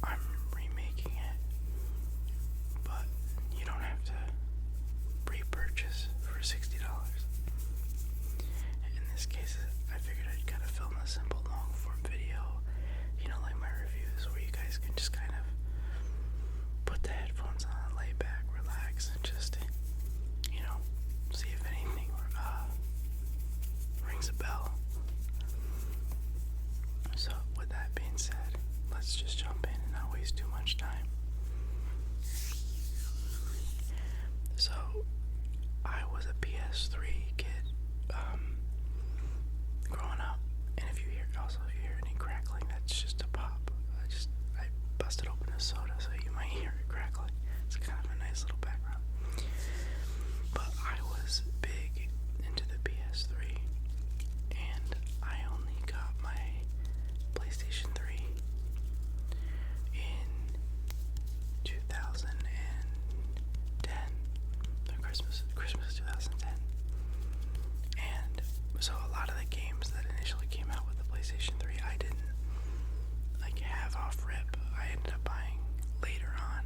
I'm remaking it, but you don't have to pre-purchase for $60. In this case, I figured I'd kind of film a simple long-form video, like my reviews, where you guys can just kind of put the headphones on, lay back, relax, and just, see if anything rings a bell. So, with that being said, let's just jump in and not waste too much time. So, I was a PS3 kid, growing up, and if you hear any crackling, that's just a pop. I busted open a soda, so you might hear it crackling. It's kind of a nice little background. But I was big into the PS3, and I only got my PlayStation 3 in 2010, Christmas 2010. And so a lot of the games that initially came out with the PlayStation 3, I didn't have off rip. I ended up buying later on,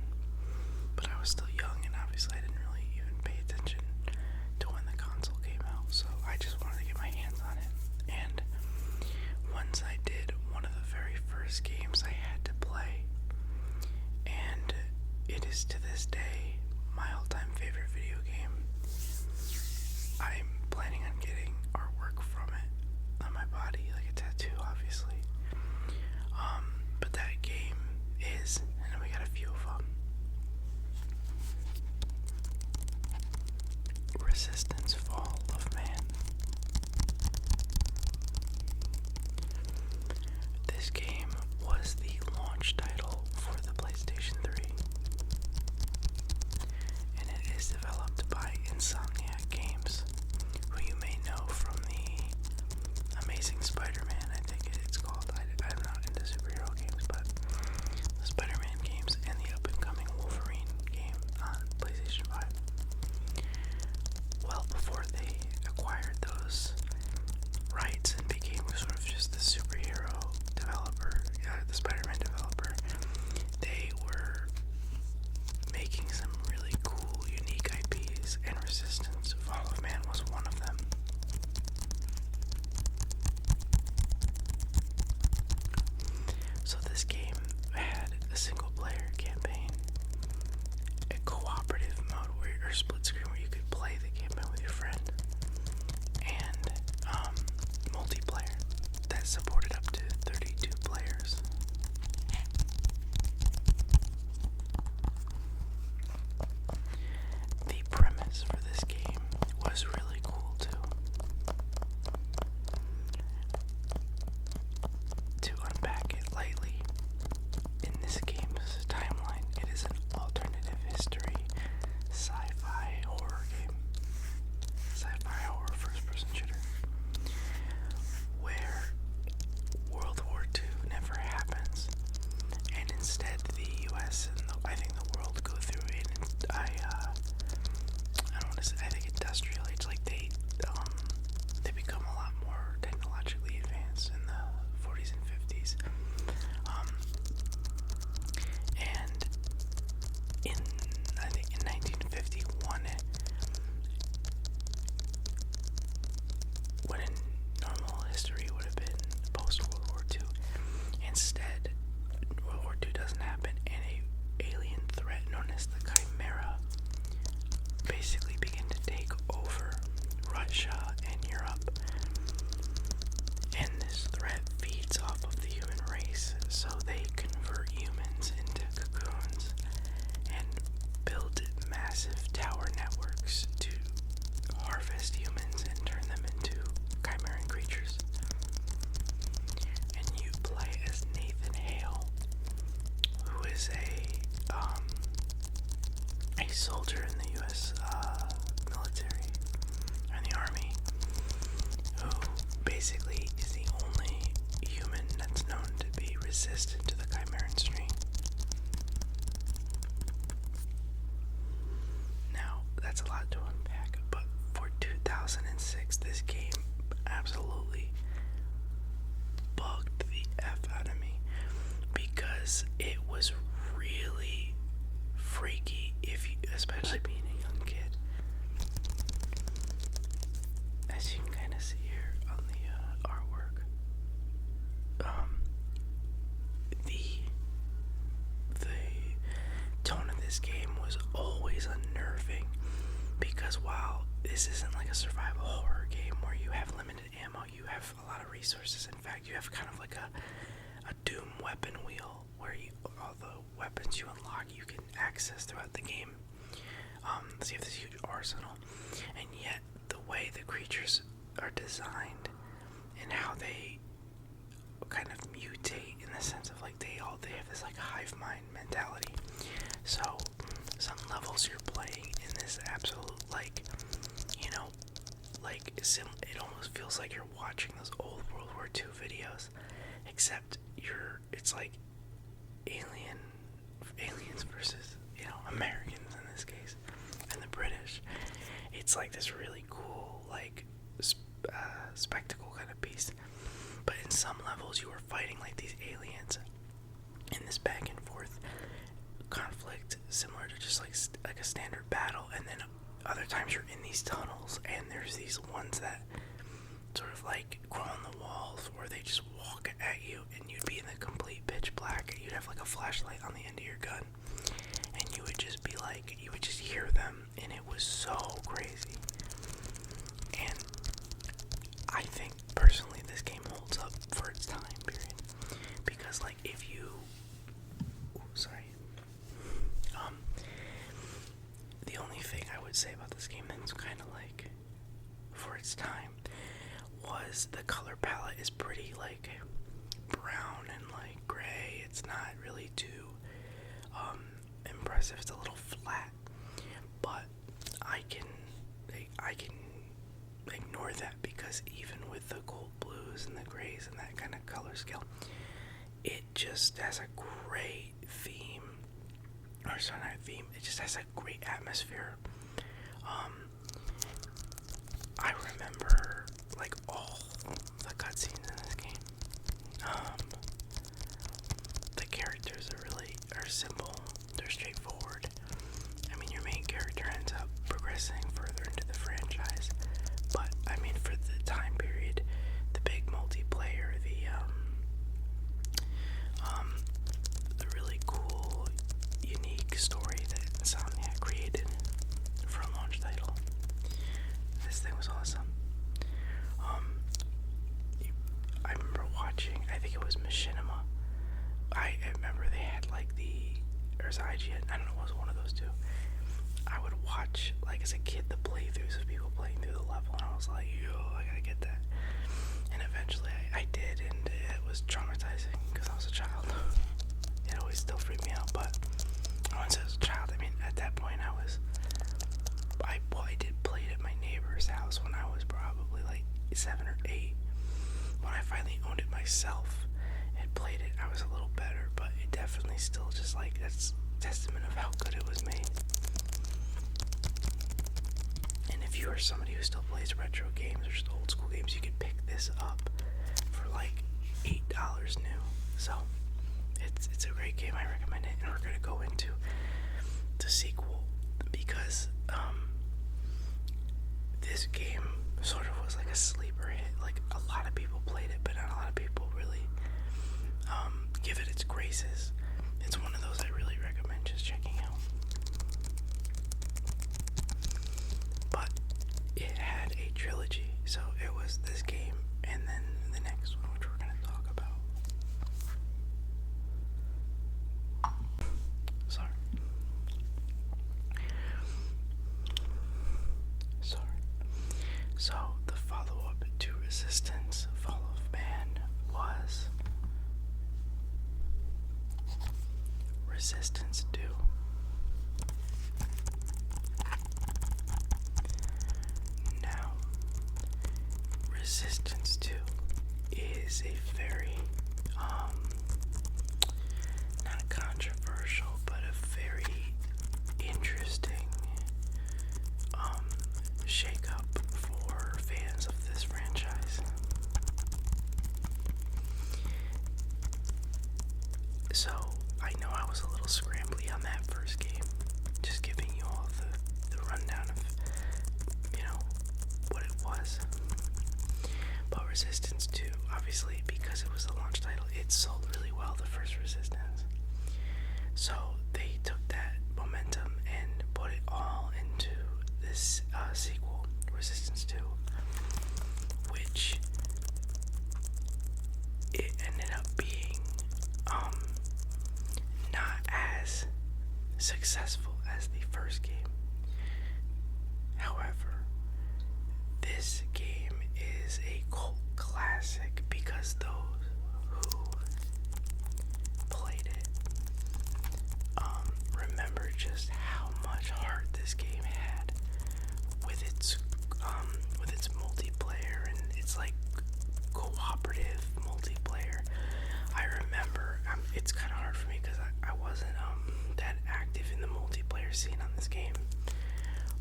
but I was still young, and obviously I didn't really even pay attention to when the console came out, so I just wanted to get my hands on it. And once I did, one of the very first games I had to play, and it is to this day my all-time favorite video game. I'm planning on getting artwork from it on my body, like a tattoo, obviously. But that game is, and we got a few of them, Resistance: Fall of Man. This game was the launch title for the PlayStation 3, and it is developed by Insomniac Games, who you may know from the Amazing Spider-Man, I think it's called. I'm not into superhero games, but the Spider-Man games and the up-and-coming Wolverine game on PlayStation 5. Well, before they acquired those rights and became sort of just the superhero developer, the Spider-Man developer, they were making some really cool, unique IPs, and Resistance: Fall of Man was one of them. So this game had a single-player campaign, a cooperative mode or split screen where you could play the campaign with your friend, and multiplayer that supported up to 32 players. The premise for this game was really cool too. To unpack it lightly, in this game's timeline, it is an alternative history sci-fi horror game. Sci-fi horror first-person shooter, where World War II never happens, and instead the US and I think the world go through it. I don't want to say, I think industrial age, like they become a lot more technologically advanced in the 40s and 50s. And I think in 1951, when in normal history would have been post-World War II, instead, World War II doesn't happen, and a alien threat known as the Chimera basically begin to take over Russia and Europe. And this threat feeds off of the human race, so they convert humans into cocoons and build massive tower networks to harvest humans and turn them into chimerian creatures. And you play as Nathan Hale, who is a soldier in the U.S. Military, or in the Army, who basically is the only human that's known to be resistant to the Chimerian strain. Now, that's a lot to unpack, but for 2006, this game absolutely bugged the F out of me, because it was really freaky, especially being a young kid. As you can kind of see here on the artwork, the tone of this game was always unnerving, because while this isn't like a survival horror game where you have limited ammo, you have a lot of resources. In fact, you have kind of like a Doom weapon wheel where all the weapons you unlock you can access throughout the game. So you have this huge arsenal, and yet the way the creatures are designed and how they kind of mutate, in the sense of like they have this like hive mind mentality. So some levels you're playing in this absolute like, it almost feels like you're watching those old World War II videos, except it's like aliens versus, Americans in this case, and the British. It's like this really cool, like, spectacle kind of piece. But in some levels, you are fighting like these aliens in this back and forth conflict, similar to just like a standard battle. And then other times you're in these tunnels, and there's these ones that sort of like crawl on the walls, or they just walk at you, and you'd be in the complete pitch black, and you'd have like a flashlight on the end of your gun, and you would just hear them, and it was so crazy. And I think personally this game holds up for its time period, because like the only thing I would say about this game that's kind of like for its time was the color palette is pretty like brown and like gray. It's not really too impressive. It's a little flat, but I can ignore that, because even with the gold blues and the grays and that kind of color scale, it just has a great theme. Or sorry, not theme. It just has a great atmosphere. I remember like all the cutscenes in this game. The characters are simple. They're straightforward. I mean, your main character ends up progressing further into the franchise, but I mean, for the time period, the big multiplayer, the really cool, unique story that Insomniac created for a launch title, this thing was awesome. I remember watching, I think it was Machinima. I remember they had like or was IGN, I don't know, it was one of those two. I would watch, like as a kid, the playthroughs of people playing through the level, and I was like, yo, I gotta get that. And eventually I did, and it was traumatizing, because I was a child. It always still freaked me out, but once I was a child, I mean, at that point I did play it at my neighbor's house when I was probably like 7 or 8. When I finally owned it myself and played it, I was a little better, but it definitely still just like, that's testament of how good it was made. And if you are somebody who still plays retro games or just old school games, you can pick this up for like $8 new. So it's a great game. I recommend it. And we're gonna go into the sequel, because this game sort of was like a sleeper hit. Like, a lot of people played it, but not a lot of people really give it its graces. It's one of those I really recommend just checking out. But it had a trilogy, so it was this game and then the next one, which we're going to talk about. Sorry. So the follow-up to Resistance, Fall of Man, was Resistance 2. Now, Resistance 2 is a very, not controversial, but a very interesting, shake-up for fans of this franchise. So, I know I was a little scrambly on that first game, just giving you all the rundown of, what it was. But Resistance 2, obviously, because it was a launch title, it sold really well, the first Resistance. So they took that momentum and put it all into this sequel, Resistance 2, which it ended up being not as successful as the first game. However, this game is a cult classic because those who played it remember just how much heart this game had with its multiplayer, and it's like cooperative multiplayer. I remember, it's kind of hard for me because I wasn't that active in the multiplayer scene on this game,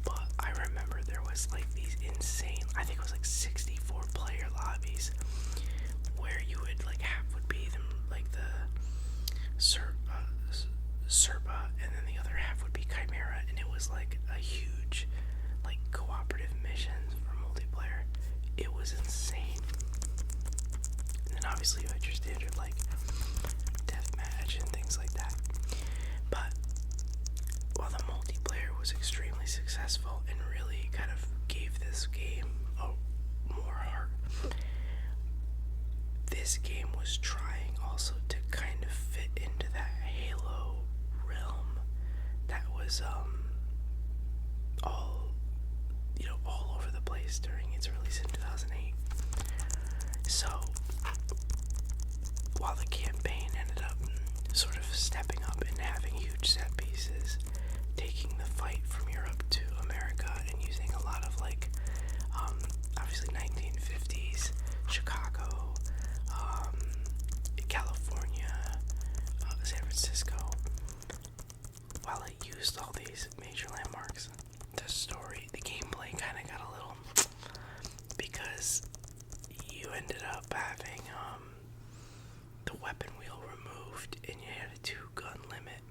but I remember there was like these insane, I think it was like 64 player lobbies where you would like half would be like the Serpa, and then the other half would be Chimera, and it was like a huge like cooperative missions for multiplayer. It was insane. And then obviously you had your standard like deathmatch and things like that. But while the multiplayer was extremely successful and really kind of gave this game more heart, this game was trying also to kind of fit into that Halo realm that was all over the place during its release in 2008. So while the campaign ended up sort of stepping up and having huge set pieces, taking the fight from Europe to America and using a lot of like obviously 1950s Chicago, California, San Francisco, while it used all these major landmarks, the gameplay kind of got a little, because you ended up having the weapon wheel removed and you had a 2-gun limit,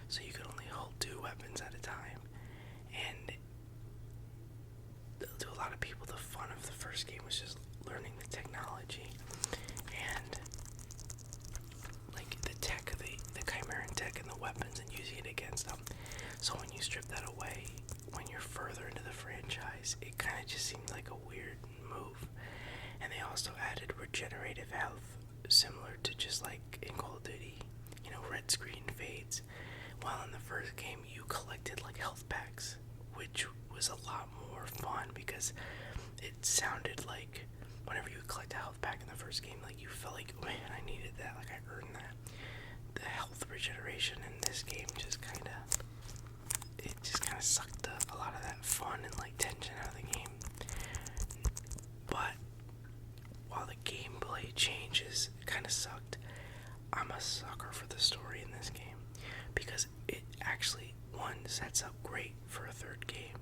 so you could only hold 2 weapons at a time. And to a lot of people, the fun of the first game was just learning the technology and like the tech, the Chimeran tech and the weapons, and using it against them. So when you strip that away, when you're further into the franchise, it kind of just seemed like a weird move. And they also added regenerative health, similar to just like in Call of Duty, red screen fades. While in the first game, you collected like health packs, which was a lot more fun because it sounded like whenever you would collect a health pack in the first game, like you felt like, oh man, I needed that, like I earned that. The health regeneration in this game just kind of sucked a lot of that fun and like tension out of the game. But while the gameplay changes kind of sucked, I'm a sucker for the story in this game because it actually, one, sets up great for a third game,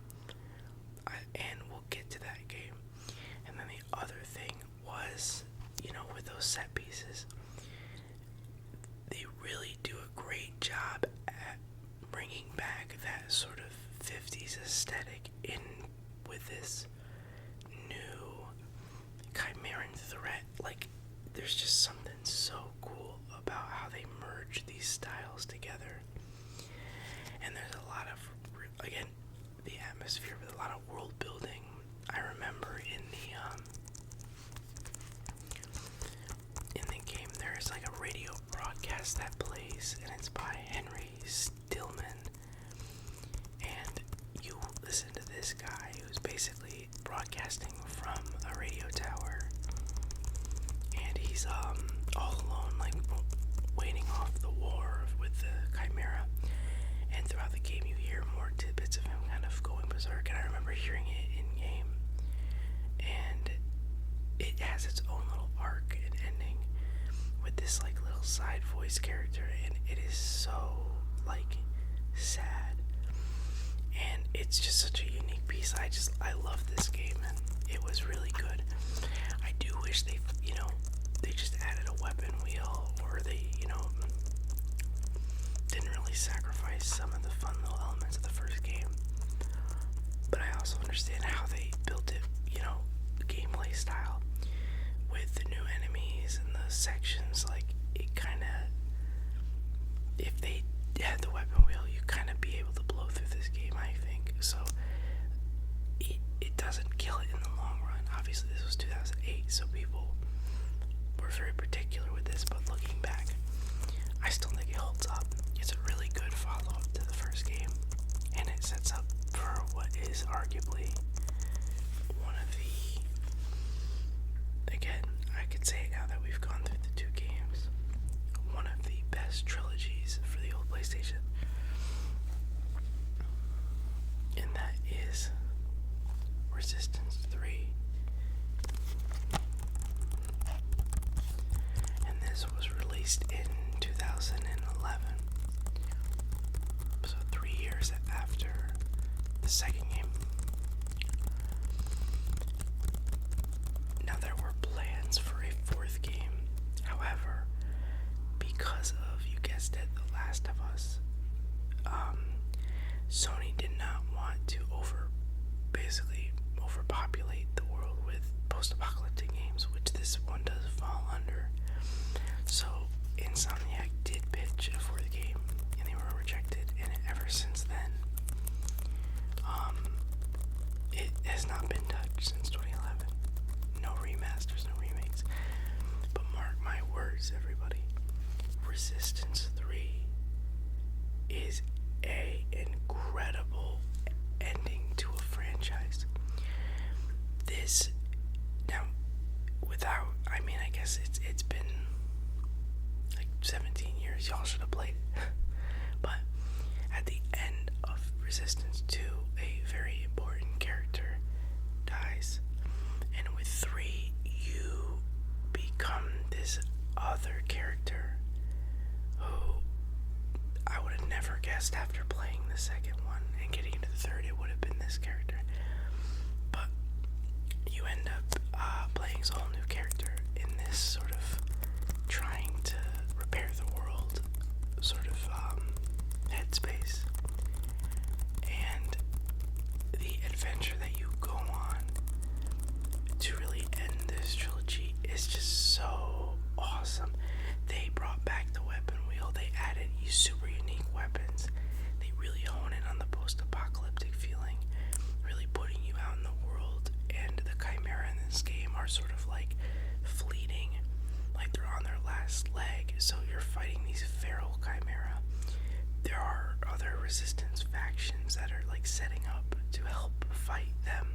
and we'll get to that game. And then the other thing was, with those set pieces, they really do a great job at bringing back that sort of 50s aesthetic in with this new Chimeran threat. Like, there's just something so cool about how they merge these styles together. And there's a lot of, again, the atmosphere with a lot of world building. I remember in the game, there's like a radio broadcast that plays, and it's by Henry Stillman. And you listen to this guy who's basically broadcasting from a radio tower, and he's all alone, like waiting off the war with the Chimera. And throughout the game, you hear more tidbits of him kind of going berserk. And I remember hearing it in game, and it has its own little arc and ending with this like little side voice character, and it is so like sad, and it's just such a unique piece. I love this game, and it was really good. I do wish they just added a weapon wheel, or they recognize some of the fun little elements of the first game, but I also understand how they built it, gameplay style with the new enemies and the sections. Like, it kind of, if they had the weapon wheel, you kind of be able to blow through this game, I think. So it doesn't kill it in the long run. Obviously, this was 2008, so people were very particular with this, but looking back, I still think it holds up. It's a really good follow-up to the first game, and it sets up for what is arguably one of the, again, I could say it now that we've gone through the two games, one of the best trilogies for the old PlayStation. And that is Resistance 3. And this was released in 2011. So 3 years after the second game. Now there were plans for a fourth game. However, because of, you guessed it, The Last of Us, Sony did not want to overpopulate the world with post-apocalyptic games, which this one does fall under. So Insomniac did pitch a fourth game, and they were rejected, and ever since then, it has not been touched since 2011. No remasters, no remakes. But mark my words, everybody, Resistance 3 is a incredible ending to a franchise. This, now, I guess it's been like 17 years, y'all should have played it. But at the end of Resistance 2, a very important character dies, and with 3, you become this other character who I would have never guessed after playing the second one and getting into the third it would have been this character. But you end up playing as a whole new character in this sort of trying to repair the world sort of headspace. And the adventure that you go on to really end this trilogy is just so awesome. They brought back the weapon wheel. They added super unique weapons. They really hone in on the post-apocalyptic feeling, really putting you out in the world. And the Chimera in this game are sort of like fleeting, like they're on their last leg. So you're fighting these feral Chimera. There are other resistance factions that are like setting up to help fight them.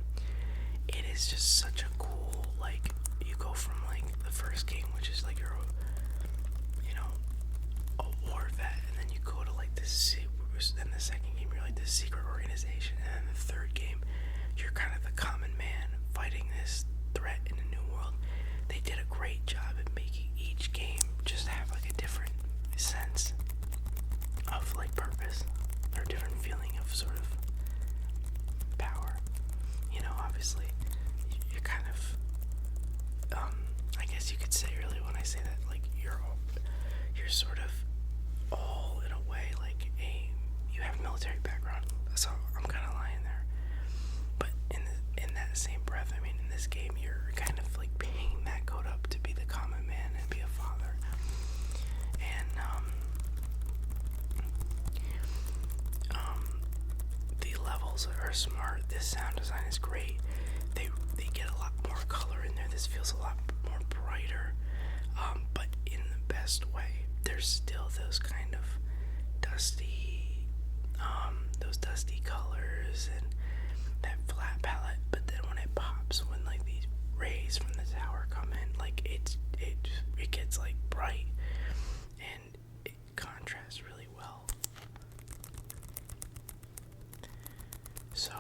It is just such a cool, like, you go from like the first game, which is like you're, a war vet, and then you go to like this, then the second game you're like this secret organization, and then the third game you're kind of the common man fighting this threat in a new world. They did a great job at making each game just have like a different sense of like purpose, or a different feeling of sort of power. Obviously you're kind of, I guess you could say really when I say that, like you're sort of all in a way like you have a military background, so I'm kind of lying there. But in that same breath, I mean, in this game you're kind of like paying that code up to be the common man and be a father. And the levels are smart. This sound design is great. They get a lot more color in there. This feels a lot more brighter, but in the best way. There's still those kind of dusty colors and that flat palette, but then when it pops, when like these rays from the tower come in, like it gets like bright, and it contrasts really well. So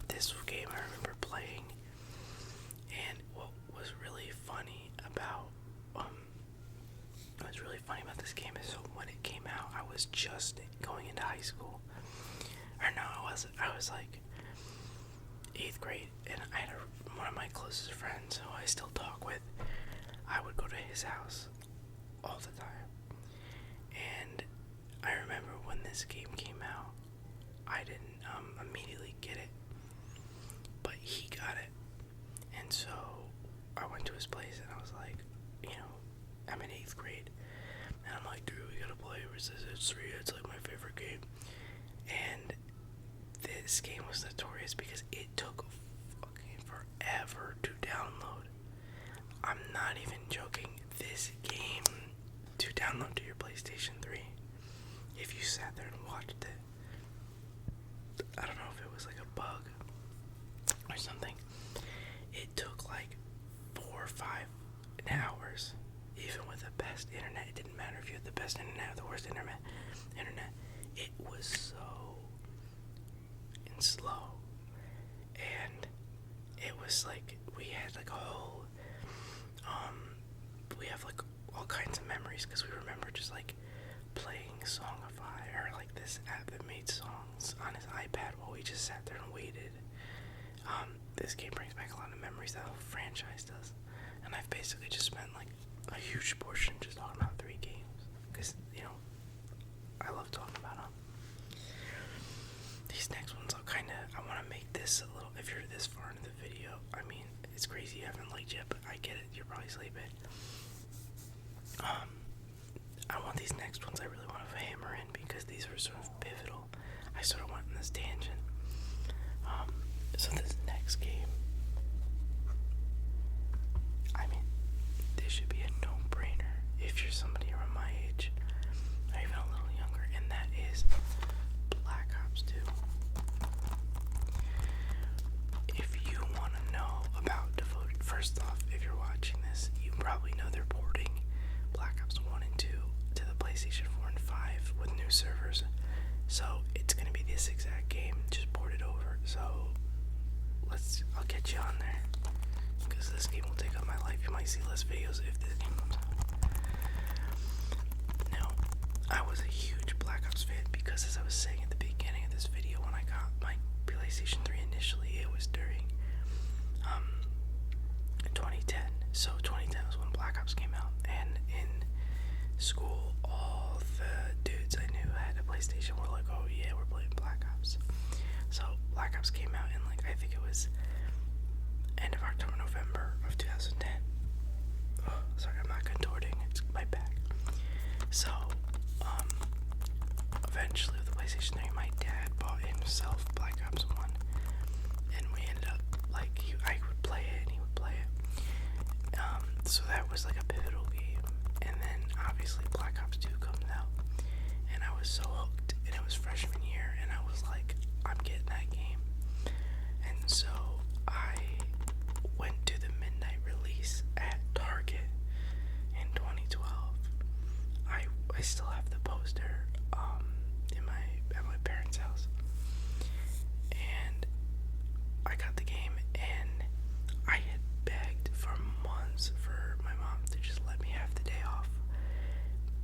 this game I remember playing, and what was really funny about this game is, so when it came out, I was just going into high school. Or no, I wasn't. I was like 8th grade, and I had one of my closest friends who I still talk with. I would go to his house all the time, and I this game came out, I didn't immediately get it, but he got it. And so I went to his place and I was like, I'm in 8th grade, and I'm like, dude, we gotta play Resistance 3. It's like my favorite game. And this game was notorious because it took fucking forever to download. I'm not even joking. This game to download to your PlayStation 3, if you sat there and watched it, I don't know if it was like a bug or something, it took like 4 or 5 hours. Even with the best internet, it didn't matter if you had the best internet or the worst internet, it was so slow. And it was like, we had like a whole, we have like all kinds of memories, because we remember just like playing Songify, or like this app that made songs on his iPad while we just sat there and waited. This game brings back a lot of memories that whole franchise does. And I've basically just spent like a huge portion just talking about 3 games, because I love talking about them. These next ones I want to make this a little, if you're this far into the video, I mean, it's crazy you haven't liked yet, but I get it, you're probably sleeping. I want these next ones, I really want to hammer in, because these were sort of pivotal. I sort of went in this tangent. So this next game, I mean, this should be a no-brainer if you're somebody around my age, or even a little younger, and that is Black Ops 2. If you want to know about Devoted, first off, if you're watching this, you probably know they're porting Black Ops 1 and 2 to the PlayStation 4 and 5 with new servers. So it's going to be this exact game, just ported over. So I'll get you on there, because this game will take up my life. You might see less videos if this game comes out. Now, I was a huge Black Ops fan, because as I was saying at the beginning of this video, when I got my PlayStation 3 initially, it was during 2010. So 2010 was when Black Ops came out, and in school, all the dudes I knew had a PlayStation were like, oh yeah, we're playing Black Ops. So Black Ops came out in I think it was end of October, November of 2010. Oh, sorry, I'm not contorting, it's my back. So, eventually with the PlayStation 3, my dad bought himself Black Ops 1, and we ended up, I would play it and he would play it. So that was like a pivotal game, and then obviously Black Ops 2 comes out, and I was so hooked, and it was freshman year, and I was like, I'm getting that game. And so I went to the midnight release at Target in 2012. I still have the poster at my parents' house, and I got the game, and I had begged for months for my mom to just let me have the day off,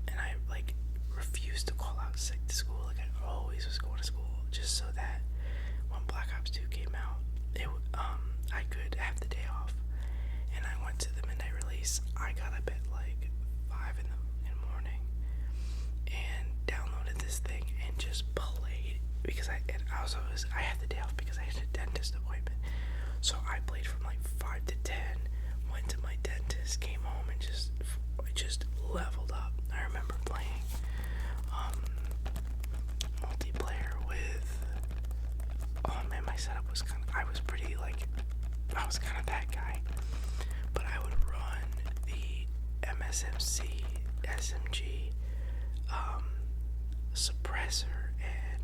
and I refused to call out sick to school. I always was going to school just so that when Black Ops 2 came out, I could have the day off. And I went to the midnight release. I got up at 5 in the morning and downloaded this thing and just played, because I had the day off because I had a dentist appointment. So I played from 5 to 10, went to my dentist, came home, and just leveled up. I remember playing multiplayer with, oh man, my setup was I was kind of that guy, but I would run the MSMC, SMG, suppressor, and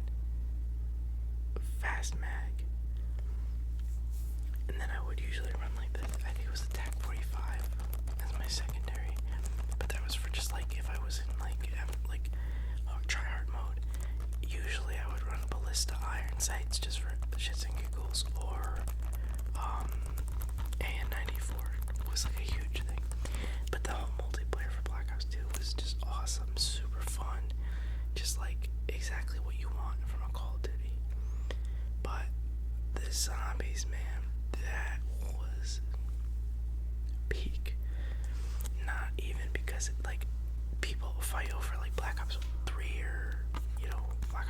fast mag, and then I would usually run I think it was the TAC 45 as my secondary, but that was for just if I was in try hard mode. Usually I would run Ballista Iron Sights just for shits and giggles, or AN-94 was a huge thing. But the whole multiplayer for Black Ops 2 was just awesome, super fun, just exactly what you want from a Call of Duty. But the zombies, man, that was peak. Not even because people fight over Black Ops 3 or Black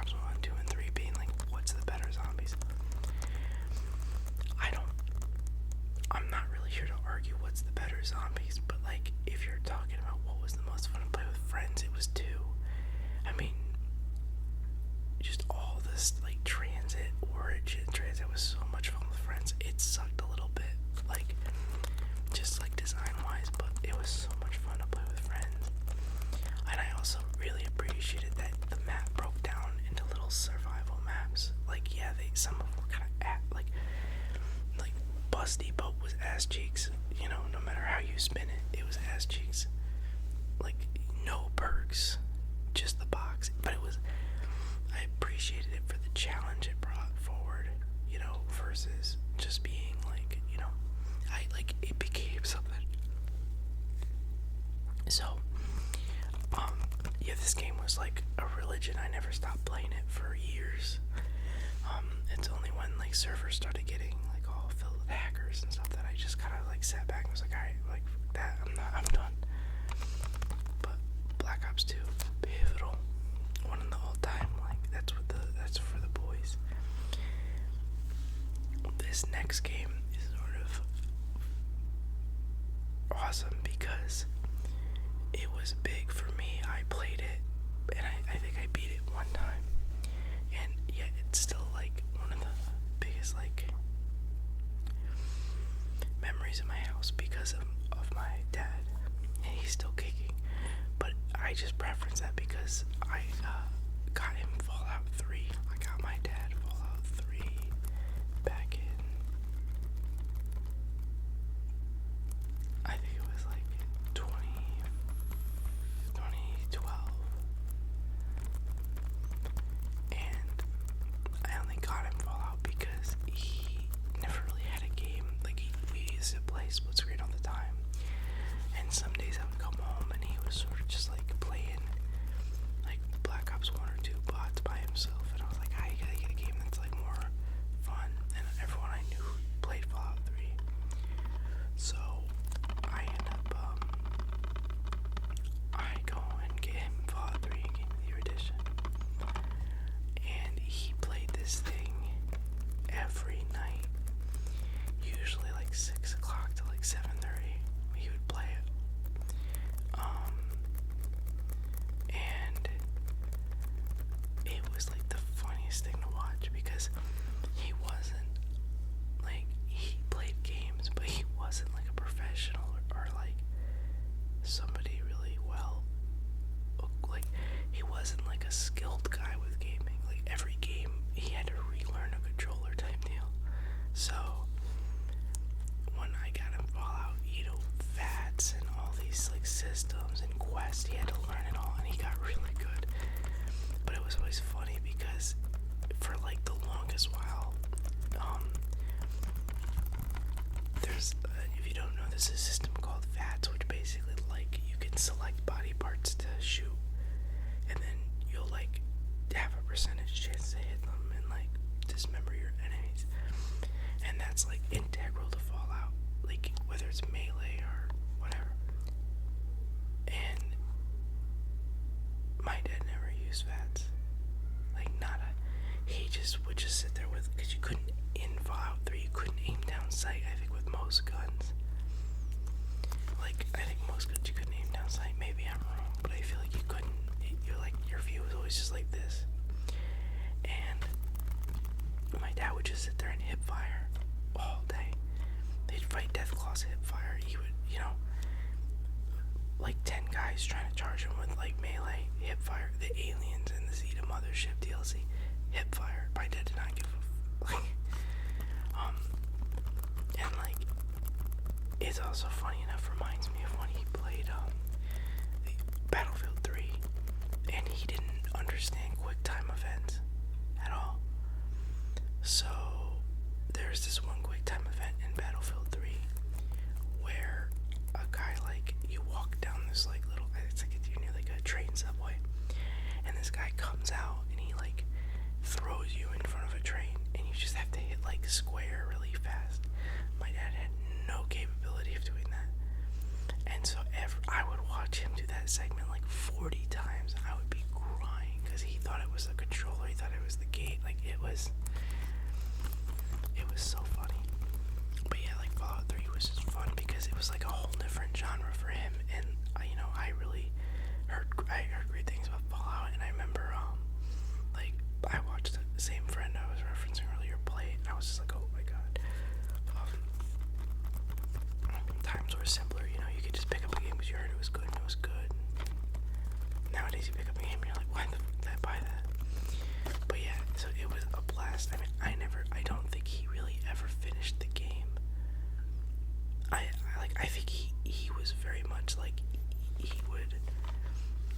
Bus Depot was ass cheeks. No matter how you spin it, it was ass cheeks. Like, no perks, just the box. But I appreciated it for the challenge it brought forward, versus just being like, it became something. So, this game was like a religion. I never stopped playing it for years. It's only when like servers started getting like all filled with hackers and stuff that I just kind of like sat back and was like, alright, like that, I'm done. But Black Ops 2, pivotal, one of the all-time, like that's for the boys. This next game is sort of awesome because it was big for me. I played it, and I think I beat it one time, and yet it's still like one of the biggest like memories in my house because of my dad, and he's still kicking. But I just preference that because I got him Fallout 3. I got my dad Fallout 3 back in, I think it was like 2012. And I only got him Fallout because he never really had a game. Like, we used to play split screen all the time. And some days I would come home and he was sort of just like playing like Black Ops 1 or 2 bots by himself. And I was like, I gotta get a game that's like more fun. And everyone I knew played Fallout 3. So I end up, I go and get him Fallout 3 and Game of the Year Edition. And he played this thing every night. Usually like 6 o'clock to like 7:30. He would play it. And it was like the funniest thing to watch because he wasn't like, he played games, but he wasn't like a professional or like somebody really well, like he wasn't like a skilled guy with gaming. Like every game he had to relearn a controller type deal. So when I got him Fallout, VATS and all these like systems and quests, he had to learn it all, and he got really good. But it was always funny because for like the longest while, there's if you don't know, there's a system called VATS, which basically like you can select body parts to shoot, and then you'll like have a percentage chance to hit them and like dismember your enemies. And that's like integral to Fallout, like whether it's melee or whatever. And my dad never used VATS, like nada. He just would just sit there with, because you couldn't, in Fallout 3 you couldn't aim down sight, I think, with most guns. Like I think most guns you couldn't aim down sight. Maybe I'm wrong, but I feel like you couldn't. You're like, your view was always just like this. And my dad would just sit there and hip fire all day. They'd fight Deathclaws hip fire. He would, like 10 guys trying to charge him with like melee hip fire. The aliens and the Zeta Mothership DLC hip fire. My dad did not give a and like, it's also funny enough, reminds me of when he played Battlefield 3, and he didn't understand quick time events at all. So there's this one quick time event in Battlefield 3 where a guy, like, you walk down this like little, it's like you're near like a train subway, and this guy comes out and he like throws you in front of a train, and you just have to hit like square really fast. My dad had no capability of doing that, and so I would watch him do that segment like 40 times. I would be crying because he thought it was the controller, he thought it was the gate. Like it was so funny. But yeah, like Fallout 3 was just fun because it was like a whole different genre for him, and I really heard great things about Fallout. And I remember like I watched the same friend I was referencing earlier play it, and I was just like, oh my god. Times were simpler, you could just pick up a game because you heard it was good and it was good. Nowadays you pick up a game and you're like, why the fuck did I buy that? But yeah, so it was a blast. I mean, I don't think he really ever finished the game. I think he was very much like he would,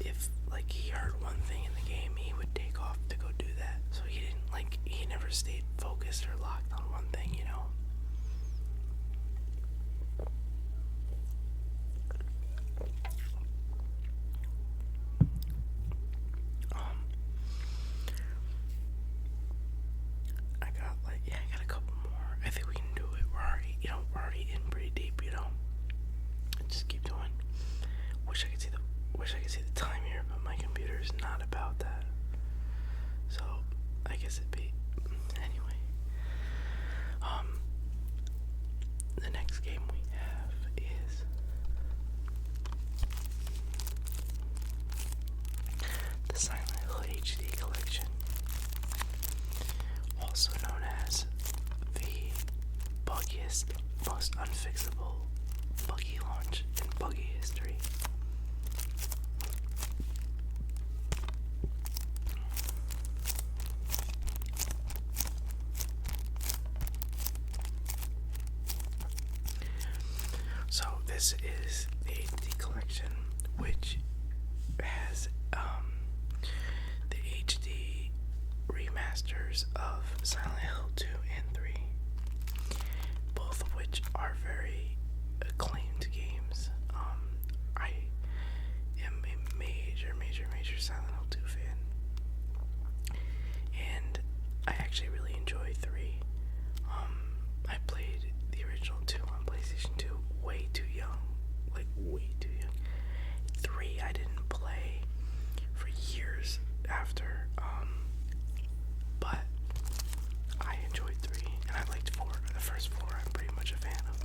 if like he heard one thing in the game, he would take off to go do that. So he didn't he never stayed focused or locked on one thing, you know. I got a couple more. I think we can do it. We're already in pretty deep, you know. Just keep going. Wish I could see the time here, but my computer is not about that. So I guess it'd be anyway. The next game we have is the Silent Hill HD Collection, also known as the buggiest, most unfixable buggy launch in buggy history. So this is the HD collection, which has the HD remasters of Silent Hill 2 and 3, both of which are very acclaimed games. I am a major Silent Hill 2 fan, and I actually really enjoy 3. I played the original 2 on PlayStation 2 way too young, way too young. 3 I didn't play for years after, but I enjoyed 3, and I liked 4. The first 4 I'm pretty much a fan of.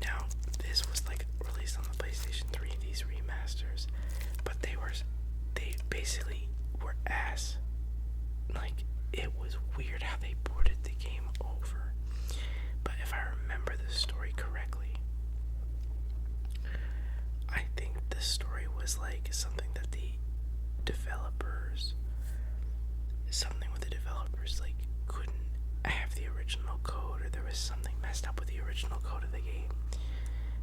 Now, this was released on the PlayStation 3, these remasters, but they basically were ass. It was weird how they ported the game over. But if I remember the story correctly, I think the story was something with the developers couldn't have the original code, or there was something messed up with the original code of the game,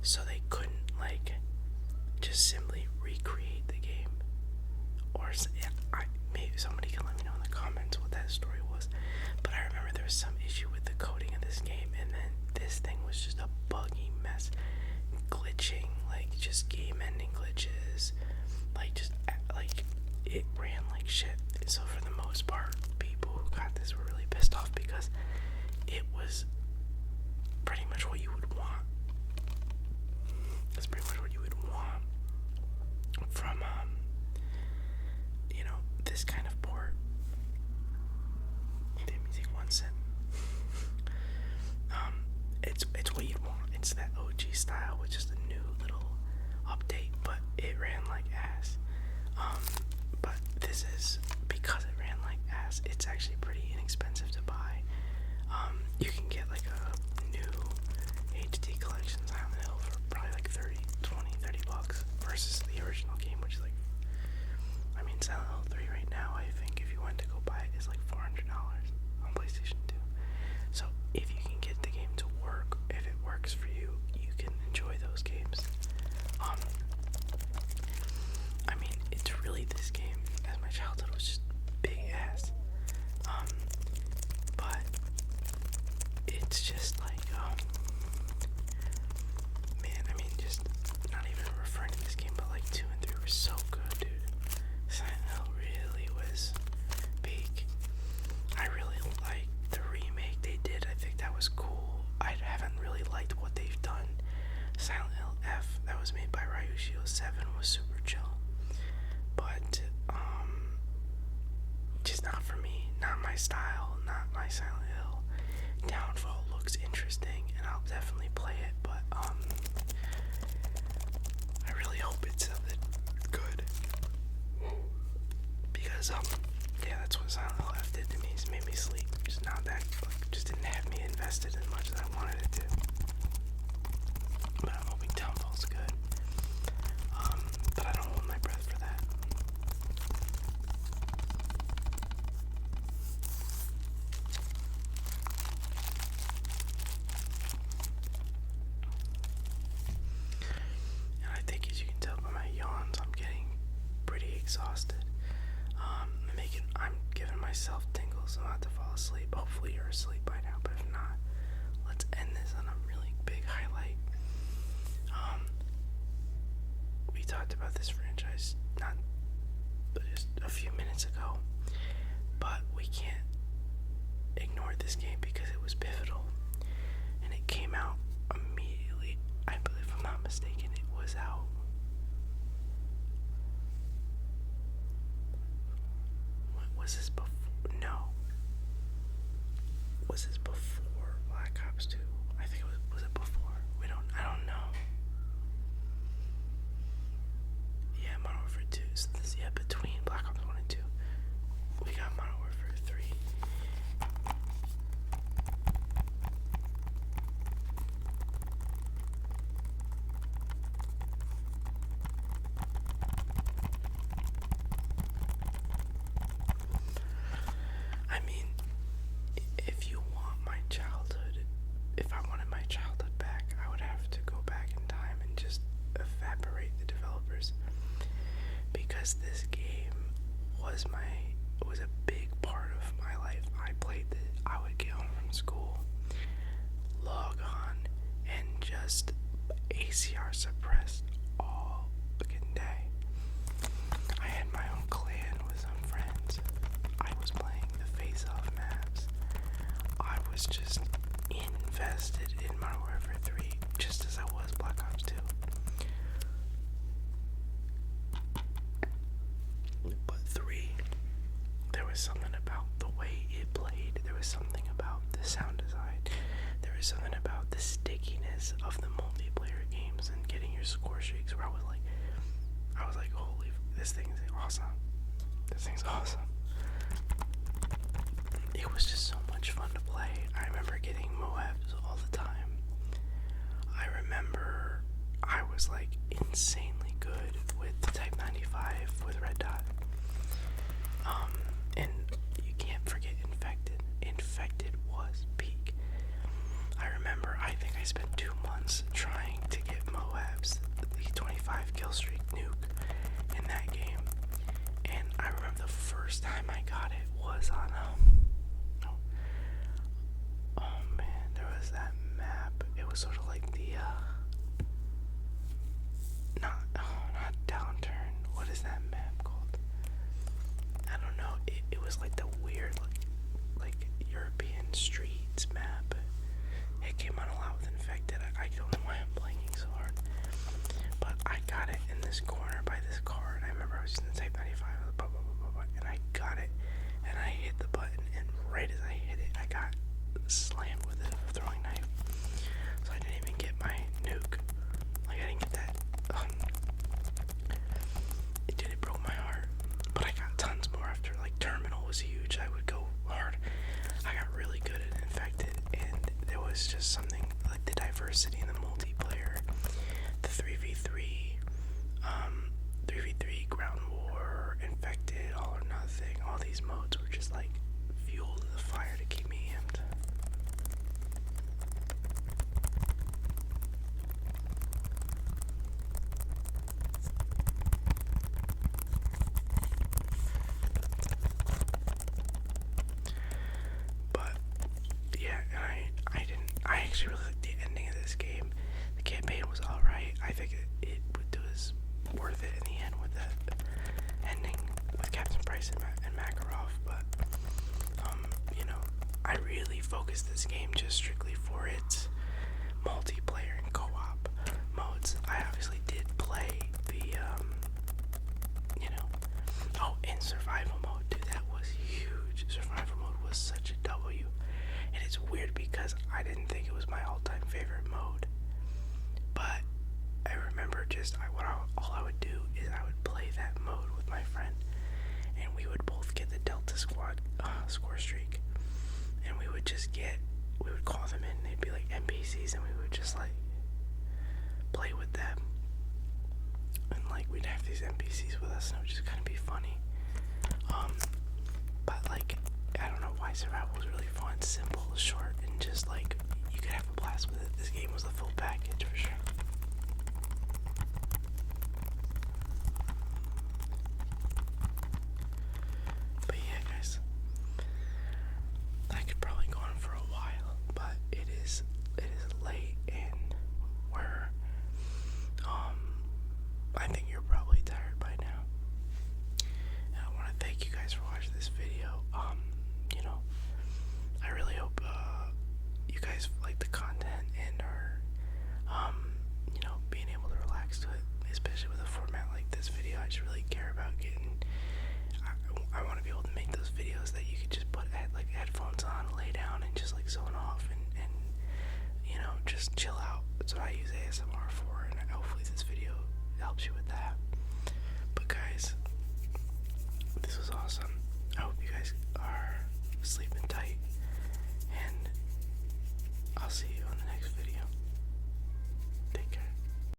so they couldn't just simply recreate the game. Or maybe somebody can let me know in the comments what that story was, but I remember there was some issue with the coding of this game, and then this thing was just a buggy mess, glitching, just game-ending glitches, it ran like shit. So for the most part, people who got this were really pissed off because it was pretty much what you would want. That's pretty much what you would want from this kind of port. Let me take one sip. It's what you'd want. It's that OG style with just a new little update, but it ran like ass. But this is, because it ran like ass, it's actually pretty inexpensive to buy. You can get a new HD collection Silent Hill for probably $30 versus the original game, which is Silent Hill 3 right now, I think if you went to go buy it, is $400 on PlayStation 2. So if you can get the game to work, if it works for you, you can enjoy those games. It's really, this game, as my childhood was just big ass. But it's just just not even referring to this game, but 2 and 3 were so good, dude. Silent Hill really was peak. I really liked the remake they did. I think that was cool. I haven't really liked what they've done. Silent Hill F, that was made by Ryushi 07, was super chill. But, just not for me. Not my style. Not my Silent Hill. Downfall looks interesting, and I'll definitely play it, but, I really hope it's something good. Because, that's what Silent Hill F did to me. It made me sleep. Just not that, just didn't have me invested as much as I wanted it to. But I'm hoping Downfall's good. But I don't hold my breath for that. exhausted. I'm giving myself tingles. I'm about to fall asleep. Hopefully you're asleep by now, but if not, let's end this on a really big highlight. We talked about this franchise not just a few minutes ago, but we can't ignore this game because it was pivotal, and it came out immediately. I believe, if I'm not mistaken, it was out. Was this before? No. Was this before Black Ops 2? I think it was it before? I don't know. Yeah, Modern Warfare 2. So this, yeah, between Black Ops 1 and 2, we got Modern Warfare 3. I mean, if you want my childhood, if I wanted my childhood back, I would have to go back in time and just evaporate the developers, because this game was a big part of my life. I played it. I would get home from school, log on, and just ACR suppressed all fucking day. I had my own clan with some friends. I was playing the face-off maps. I was just invested in Modern Warfare 3, just as I was Black Ops 2. But 3, there was something about the way it played. There was something about the sound design. There was something about the stickiness of the multiplayer games and getting your score streaks where I was like, holy, this thing's awesome. This thing's awesome. It was just so much fun to play. I remember getting Moabs all the time. I remember I was like insanely good with the Type 95 with Red Dot. And you can't forget Infected. Infected was peak. I remember, I think I spent 2 months trying to get Moabs, the 25 kill streak nuke in that game. And I remember the first time I got it was on oh man, there was that map. It was sort of like the not Downturn. What is that map called? I don't know. It was like the weird like European streets map. It came on a lot with Infected. I don't know why I'm blanking so hard. But I got it in this corner by this car, and I remember I was using the Type 95, and I got it, and I hit the button, and right as I hit it, I got slammed with a throwing knife. So I didn't even get my nuke. Like, I didn't get that. It broke my heart. But I got tons more after. Like, Terminal was huge. I would go hard. I got really good at Infected, and there was just something like the diversity in the multiplayer, the 3v3, 3v3, Ground War, Infected, All or Nothing. All these modes were just like fuel to the fire to keep me amped. But yeah, and I actually really liked the ending of this game. The campaign was alright. I think it was worth it in the end with the ending with Captain Price and Makarov, but I really focused this game just strictly for its multiplayer and co-op modes. I obviously did play the and survival mode, dude. That was huge. Survival mode was such a W. And it's weird because I didn't think it was my all-time favorite mode, but I remember all I would do is I would play that mode with my friend, and we would both get the Delta Squad score streak, and we would call them in, they'd be like NPCs, and we would just like play with them, and like we'd have these NPCs with us, and it would just kind of be funny. But like, I don't know why survival was really fun, simple, short, and just like you could have a blast with it. This game was the full package for sure. just chill out. That's what I use ASMR for, and hopefully this video